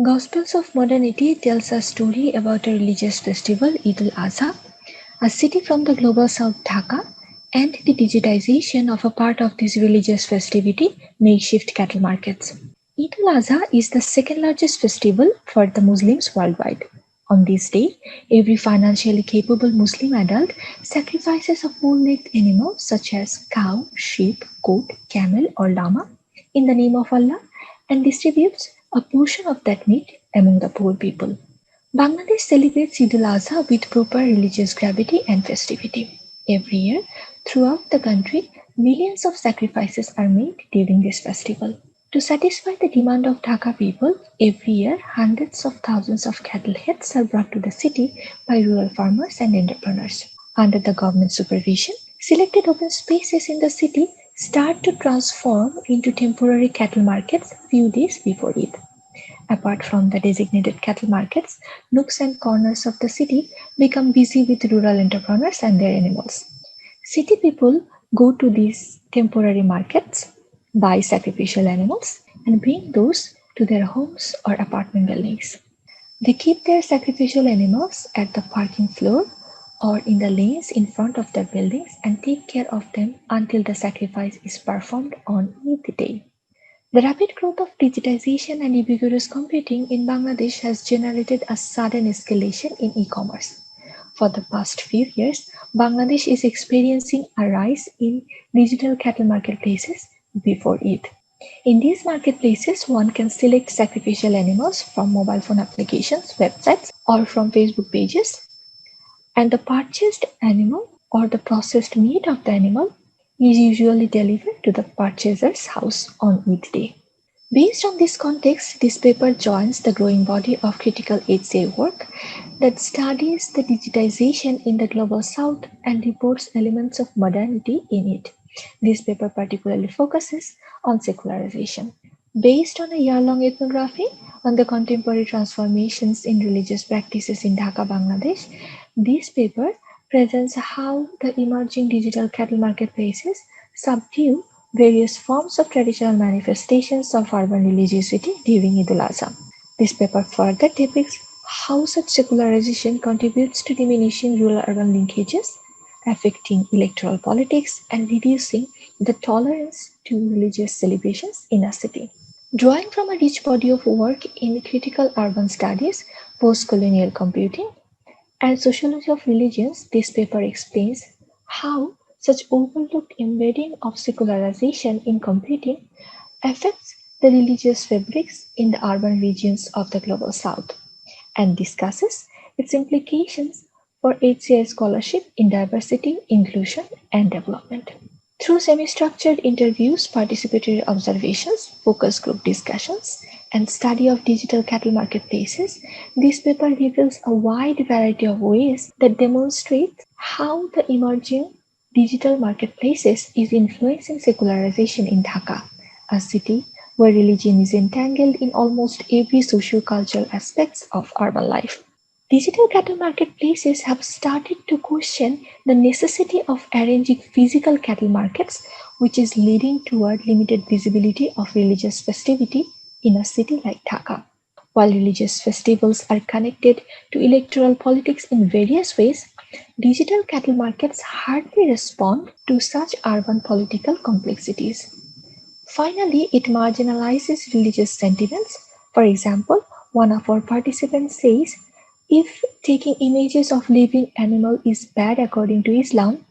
Gospels of Modernity tells a story about a religious festival, Eid-ul-Adha, a city from the global south Dhaka, and the digitization of a part of this religious festivity, makeshift cattle markets. Eid-ul-Adha is the second largest festival for the Muslims worldwide. On this day, every financially capable Muslim adult sacrifices a four-legged animal such as cow, sheep, goat, camel, or llama in the name of Allah and distributes a portion of that meat among the poor people. Bangladesh celebrates Eid-ul-Adha with proper religious gravity and festivity. Every year, throughout the country, millions of sacrifices are made during this festival. To satisfy the demand of Dhaka people, every year hundreds of thousands of cattle heads are brought to the city by rural farmers and entrepreneurs. Under the government supervision, selected open spaces in the city start to transform into temporary cattle markets few days before Eid. Apart from the designated cattle markets, nooks and corners of the city become busy with rural entrepreneurs and their animals. City people go to these temporary markets, buy sacrificial animals, and bring those to their homes or apartment buildings. They keep their sacrificial animals at the parking floor or in the lanes in front of their buildings and take care of them until the sacrifice is performed on Eid day. The rapid growth of digitization and ubiquitous computing in Bangladesh has generated a sudden escalation in e-commerce. For the past few years, Bangladesh is experiencing a rise in digital cattle marketplaces before Eid. In these marketplaces, one can select sacrificial animals from mobile phone applications, websites, or from Facebook pages, and the purchased animal or the processed meat of the animal is usually delivered to the purchaser's house on Eid day. Based on this context, this paper joins the growing body of critical HCA work that studies the digitization in the global south and reports elements of modernity in it. This paper particularly focuses on secularization. Based on a year-long ethnography on the contemporary transformations in religious practices in Dhaka, Bangladesh, this paper presents how the emerging digital cattle marketplaces subdue various forms of traditional manifestations of urban religiosity during Eid-ul-Adha. This paper further depicts how such secularization contributes to diminishing rural-urban linkages, affecting electoral politics, and reducing the tolerance to religious celebrations in a city. Drawing from a rich body of work in critical urban studies, postcolonial computing, and sociology of religions, this paper explains how such overlooked embedding of secularization in computing affects the religious fabrics in the urban regions of the global south and discusses its implications for HCI scholarship in diversity, inclusion, and development. Through semi-structured interviews, participatory observations, focus group discussions, and study of digital cattle marketplaces, this paper reveals a wide variety of ways that demonstrate how the emerging digital marketplaces is influencing secularization in Dhaka, a city where religion is entangled in almost every socio-cultural aspects of urban life. Digital cattle marketplaces have started to question the necessity of arranging physical cattle markets, which is leading toward limited visibility of religious festivity in a city like Dhaka. While religious festivals are connected to electoral politics in various ways, digital cattle markets hardly respond to such urban political complexities. Finally, it marginalizes religious sentiments. For example, one of our participants says, if taking images of living animal is bad according to Islam,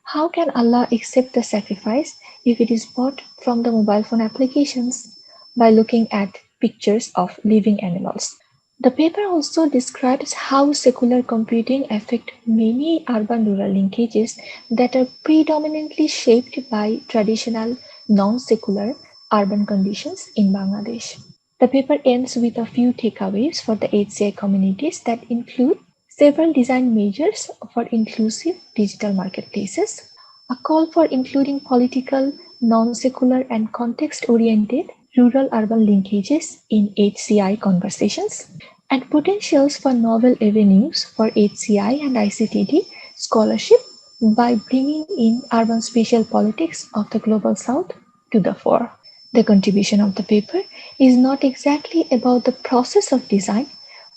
how can Allah accept the sacrifice if it is bought from the mobile phone applications by looking at pictures of living animals? The paper also describes how secular computing affect many urban-rural linkages that are predominantly shaped by traditional non-secular urban conditions in Bangladesh. The paper ends with a few takeaways for the HCI communities that include several design measures for inclusive digital marketplaces, a call for including political, non-secular, and context-oriented rural-urban linkages in HCI conversations, and potentials for novel avenues for HCI and ICTD scholarship by bringing in urban spatial politics of the global south to the fore. The contribution of the paper is not exactly about the process of design,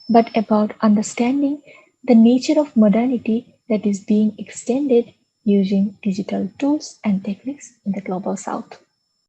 but about understanding the nature of modernity that is being extended using digital tools and techniques in the global south.